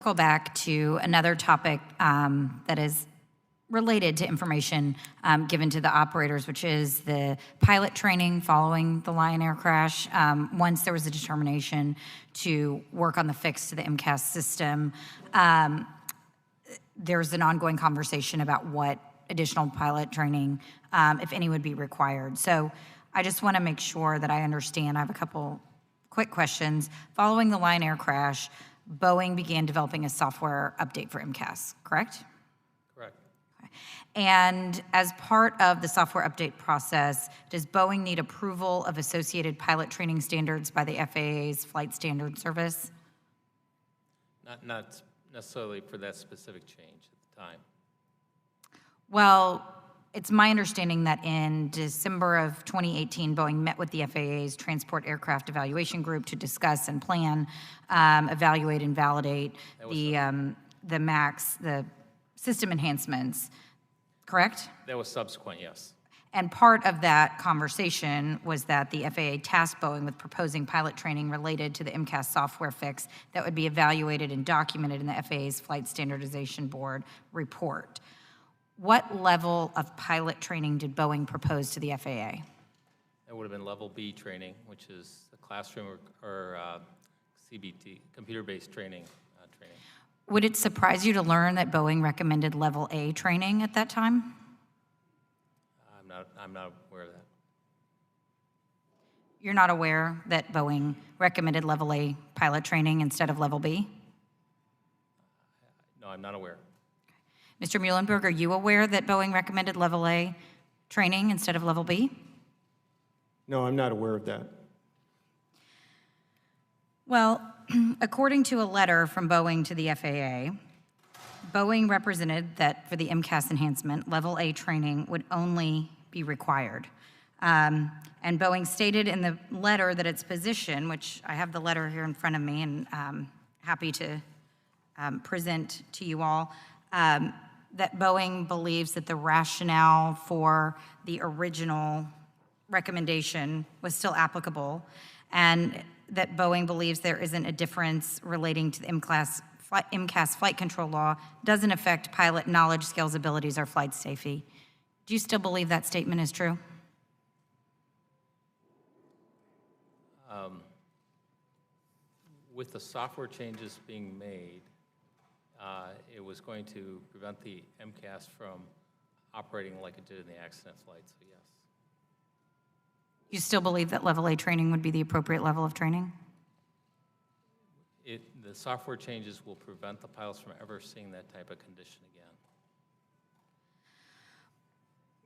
Circle back to another topic that is related to information given to the operators, which is the pilot training following the Lion Air crash. Once there was a determination to work on the fix to the MCAS system, there's an ongoing conversation about what additional pilot training, if any, would be required. So I just want to make sure that I understand. I have a couple quick questions. Following the Lion Air crash, Boeing began developing a software update for MCAS, correct? Correct. Okay. And as part of the software update process, does Boeing need approval of associated pilot training standards by the FAA's Flight Standard Service? Not necessarily for that specific change at the time. Well, it's my understanding that in December of 2018, Boeing met with the FAA's Transport Aircraft Evaluation Group to discuss and plan, evaluate and validate the MAX, the system enhancements, correct? That was subsequent, yes. And part of that conversation was that the FAA tasked Boeing with proposing pilot training related to the MCAS software fix that would be evaluated and documented in the FAA's Flight Standardization Board report. What level of pilot training did Boeing propose to the FAA? That would have been level B training, which is the classroom or CBT, computer-based training. Would it surprise you to learn that Boeing recommended level A training at that time? I'm not aware of that. You're not aware that Boeing recommended level A pilot training instead of level B? No, I'm not aware. Mr. Muhlenberg, are you aware that Boeing recommended level A training instead of level B? No, I'm not aware of that. Well, according to a letter from Boeing to the FAA, Boeing represented that for the MCAS enhancement, level A training would only be required. And Boeing stated in the letter that its position, which I have the letter here in front of me and happy to present to you all, that Boeing believes that the rationale for the original recommendation was still applicable, and that Boeing believes there isn't a difference relating to the MCAS flight control law, doesn't affect pilot knowledge, skills, abilities, or flight safety. Do you still believe that statement is true? With the software changes being made, it was going to prevent the MCAS from operating like it did in the accident flight, so yes. You still believe that level A training would be the appropriate level of training? The software changes will prevent the pilots from ever seeing that type of condition again.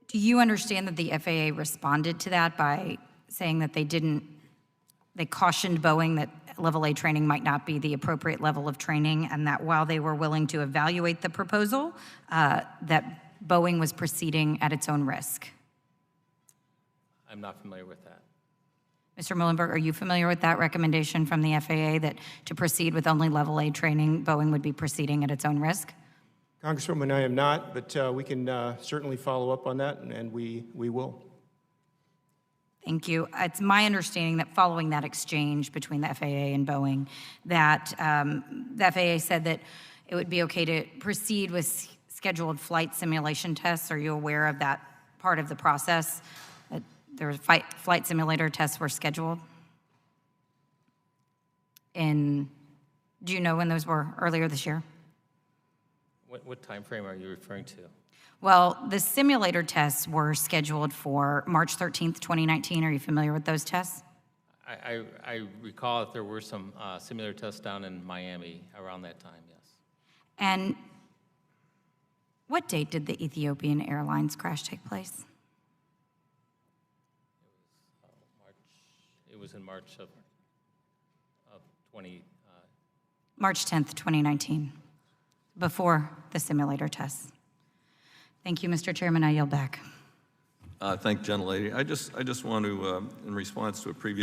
Do you understand that the FAA responded to that by saying that they cautioned Boeing that level A training might not be the appropriate level of training, and that while they were willing to evaluate the proposal, that Boeing was proceeding at its own risk? I'm not familiar with that. Mr. Muhlenberg, are you familiar with that recommendation from the FAA that to proceed with only level A training, Boeing would be proceeding at its own risk? Congresswoman, I am not, but we can certainly follow up on that, and we will. Thank you. It's my understanding that following that exchange between the FAA and Boeing, that the FAA said that it would be okay to proceed with scheduled flight simulation tests. Are you aware of that part of the process? That there were flight simulator tests were scheduled? Do you know when those were earlier this year? What time frame are you referring to? Well, the simulator tests were scheduled for March 13th, 2019. Are you familiar with those tests? I recall that there were some simulator tests down in Miami around that time, yes. And what date did the Ethiopian Airlines crash take place? It was in March of 20... March 10th, 2019, before the simulator tests. Thank you, Mr. Chairman. I yield back. Thank you, gentlelady. I just want to, in response to a previous